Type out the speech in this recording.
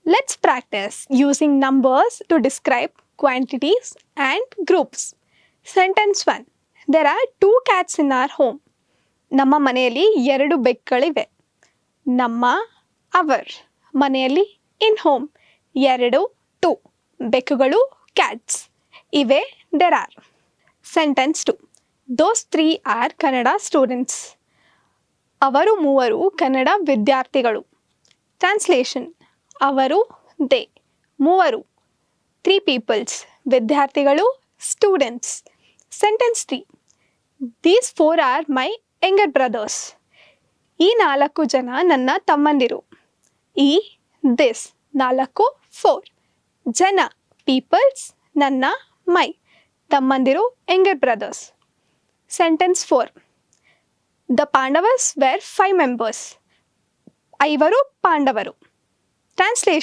Let's practice using numbers to describe quantities and groups. Sentence 1. There are 2 cats in our home. ನಮ್ಮ ಮನೆಯಲ್ಲಿ 2 ಬೆಕ್ಕುಗಳಿವೆ. ನಮ್ಮ our ಮನೆಯಲ್ಲಿ in home 2 2 ಬೆಕ್ಕುಗಳು cats ಇವೆ there are. Sentence 2. Those 3 are Kannada students. ಅವರು 3 ಕನ್ನಡ ವಿದ್ಯಾರ್ಥಿಗಳು. Translation ಅವರು ದೇ 3 3 ಪೀಪಲ್ಸ್ ವಿದ್ಯಾರ್ಥಿಗಳು students. Sentence 3. These 4 are my younger brothers. ಈ 4 ಜನ ನನ್ನ ತಮ್ಮಂದಿರು. ಈ ದಿಸ್ 4 4 ಜನ ಪೀಪಲ್ಸ್ ನನ್ನ ಮೈ ತಮ್ಮಂದಿರು younger brothers. Sentence 4. The Pandavas were 5 members. 5 ಪಾಂಡವರು. ಟ್ರಾನ್ಸ್ಲೇಷನ್